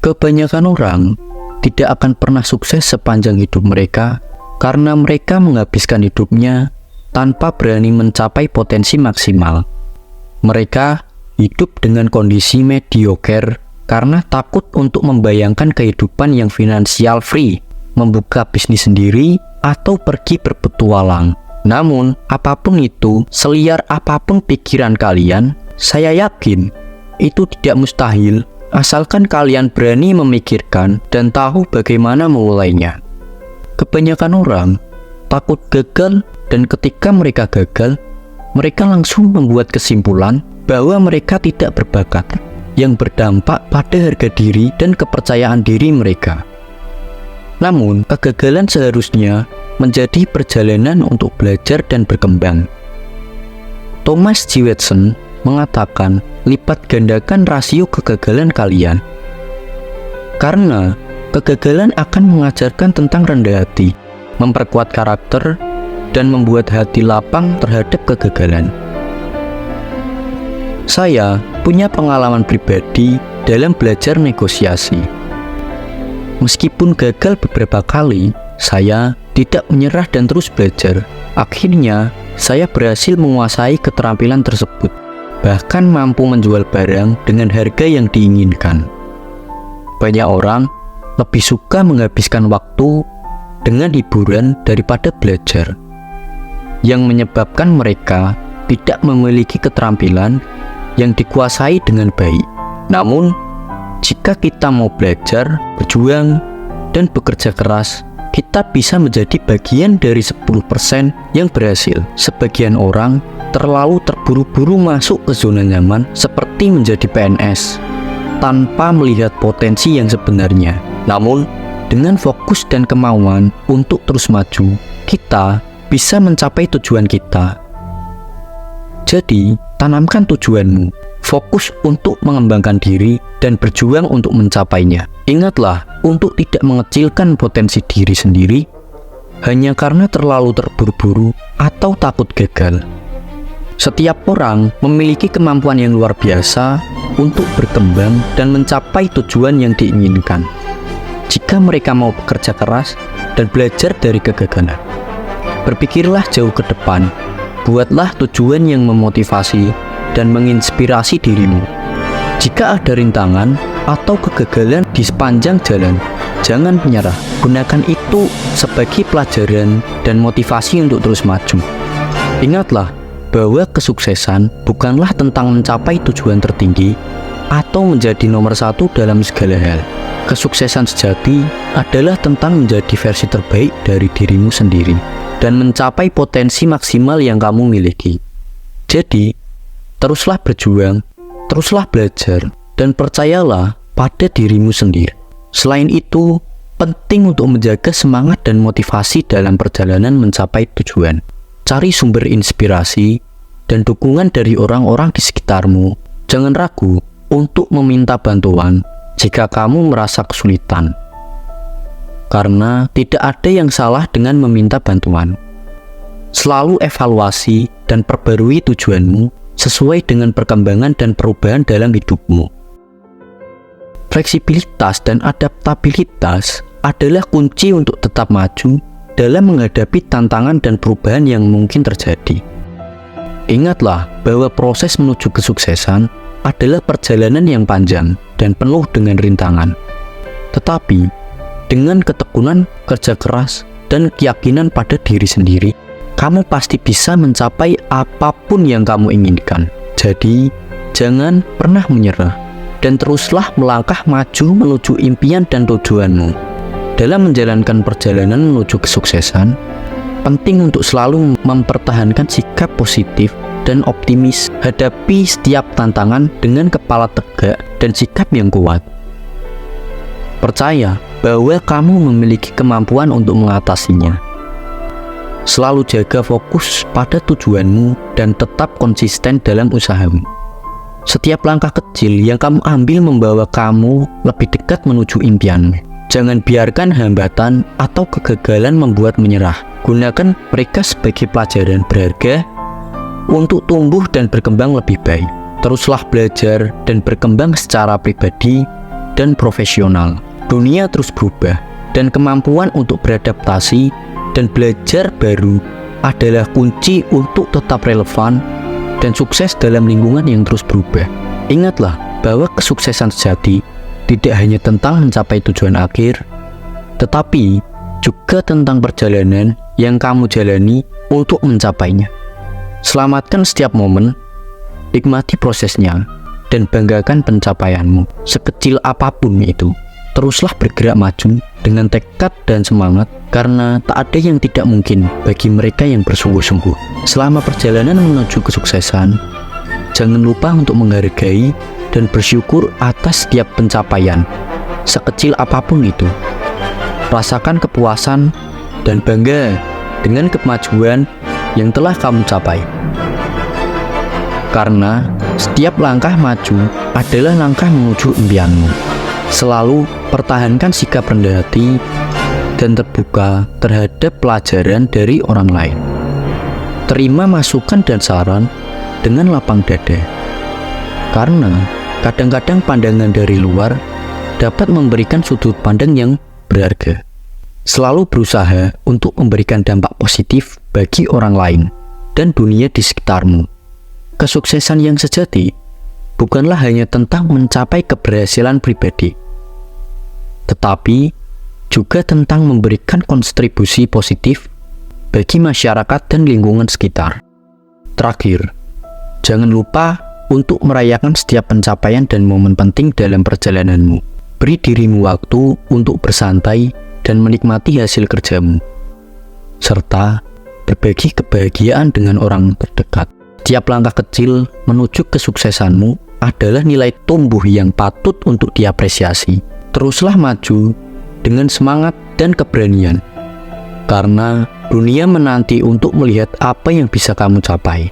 Kebanyakan orang tidak akan pernah sukses sepanjang hidup mereka karena mereka menghabiskan hidupnya tanpa berani mencapai potensi maksimal. Mereka hidup dengan kondisi mediocre karena takut untuk membayangkan kehidupan yang finansial free, membuka bisnis sendiri, atau pergi berpetualang. Namun, apapun itu, seliar apapun pikiran kalian, saya yakin itu tidak mustahil asalkan kalian berani memikirkan dan tahu bagaimana memulainya. Kebanyakan orang takut gagal, dan ketika mereka gagal, mereka langsung membuat kesimpulan bahwa mereka tidak berbakat, yang berdampak pada harga diri dan kepercayaan diri mereka. Namun, kegagalan seharusnya menjadi perjalanan untuk belajar dan berkembang. Thomas G. Watson mengatakan, lipat gandakan rasio kegagalan kalian. Karena kegagalan akan mengajarkan tentang rendah hati, memperkuat karakter, dan membuat hati lapang terhadap kegagalan. Saya punya pengalaman pribadi dalam belajar negosiasi. Meskipun gagal beberapa kali, saya tidak menyerah dan terus belajar. Akhirnya, saya berhasil menguasai keterampilan tersebut, bahkan mampu menjual barang dengan harga yang diinginkan. Banyak orang lebih suka menghabiskan waktu dengan hiburan daripada belajar, yang menyebabkan mereka tidak memiliki keterampilan yang dikuasai dengan baik. Namun, jika kita mau belajar, berjuang, dan bekerja keras, kita bisa menjadi bagian dari 10% yang berhasil. Sebagian orang terlalu terburu-buru masuk ke zona nyaman seperti menjadi PNS tanpa melihat potensi yang sebenarnya. Namun, dengan fokus dan kemauan untuk terus maju, kita bisa mencapai tujuan kita. Jadi, tanamkan tujuanmu, fokus untuk mengembangkan diri, dan berjuang untuk mencapainya. Ingatlah untuk tidak mengecilkan potensi diri sendiri hanya karena terlalu terburu-buru atau takut gagal. Setiap orang memiliki kemampuan yang luar biasa untuk berkembang dan mencapai tujuan yang diinginkan, jika mereka mau bekerja keras dan belajar dari kegagalan. Berpikirlah jauh ke depan, buatlah tujuan yang memotivasi dan menginspirasi dirimu. Jika ada rintangan atau kegagalan di sepanjang jalan, jangan menyerah. Gunakan itu sebagai pelajaran dan motivasi untuk terus maju. Ingatlah bahwa kesuksesan bukanlah tentang mencapai tujuan tertinggi atau menjadi nomor satu dalam segala hal. Kesuksesan sejati adalah tentang menjadi versi terbaik dari dirimu sendiri dan mencapai potensi maksimal yang kamu miliki. Jadi, teruslah berjuang, teruslah belajar, dan percayalah pada dirimu sendiri. Selain itu, penting untuk menjaga semangat dan motivasi dalam perjalanan mencapai tujuan. Cari sumber inspirasi dan dukungan dari orang-orang di sekitarmu. Jangan ragu untuk meminta bantuan jika kamu merasa kesulitan, karena tidak ada yang salah dengan meminta bantuan. Selalu evaluasi dan perbarui tujuanmu sesuai dengan perkembangan dan perubahan dalam hidupmu. Fleksibilitas dan adaptabilitas adalah kunci untuk tetap maju dalam menghadapi tantangan dan perubahan yang mungkin terjadi. Ingatlah bahwa proses menuju kesuksesan adalah perjalanan yang panjang dan penuh dengan rintangan. Tetapi, dengan ketekunan, kerja keras, dan keyakinan pada diri sendiri, kamu pasti bisa mencapai apapun yang kamu inginkan. Jadi, jangan pernah menyerah dan teruslah melangkah maju menuju impian dan tujuanmu. Dalam menjalankan perjalanan menuju kesuksesan, penting untuk selalu mempertahankan sikap positif dan optimis, hadapi setiap tantangan dengan kepala tegak dan sikap yang kuat. Percaya bahwa kamu memiliki kemampuan untuk mengatasinya. Selalu jaga fokus pada tujuanmu dan tetap konsisten dalam usahamu. Setiap langkah kecil yang kamu ambil membawa kamu lebih dekat menuju impianmu. Jangan biarkan hambatan atau kegagalan membuat menyerah. Gunakan mereka sebagai pelajaran berharga untuk tumbuh dan berkembang lebih baik. Teruslah belajar dan berkembang secara pribadi dan profesional. Dunia terus berubah, dan kemampuan untuk beradaptasi dan belajar baru adalah kunci untuk tetap relevan dan sukses dalam lingkungan yang terus berubah. Ingatlah bahwa kesuksesan sejati tidak hanya tentang mencapai tujuan akhir, tetapi juga tentang perjalanan yang kamu jalani untuk mencapainya. Selamatkan setiap momen, nikmati prosesnya, dan banggakan pencapaianmu, sekecil apapun itu. Teruslah bergerak maju dengan tekad dan semangat, karena tak ada yang tidak mungkin bagi mereka yang bersungguh-sungguh. Selama perjalanan menuju kesuksesan, jangan lupa untuk menghargai dan bersyukur atas setiap pencapaian, sekecil apapun itu. Rasakan kepuasan dan bangga dengan kemajuan yang telah kamu capai. Karena setiap langkah maju adalah langkah menuju impianmu. Selalu pertahankan sikap rendah hati dan terbuka terhadap pelajaran dari orang lain. Terima masukan dan saran dengan lapang dada. Karena kadang-kadang pandangan dari luar dapat memberikan sudut pandang yang berharga. Selalu berusaha untuk memberikan dampak positif bagi orang lain dan dunia di sekitarmu. Kesuksesan yang sejati bukanlah hanya tentang mencapai keberhasilan pribadi, tetapi juga tentang memberikan kontribusi positif bagi masyarakat dan lingkungan sekitar. Terakhir, jangan lupa untuk merayakan setiap pencapaian dan momen penting dalam perjalananmu. Beri dirimu waktu untuk bersantai dan menikmati hasil kerjamu, serta berbagi kebahagiaan dengan orang terdekat. Setiap langkah kecil menuju kesuksesanmu adalah nilai tumbuh yang patut untuk diapresiasi. Teruslah maju dengan semangat dan keberanian, karena dunia menanti untuk melihat apa yang bisa kamu capai.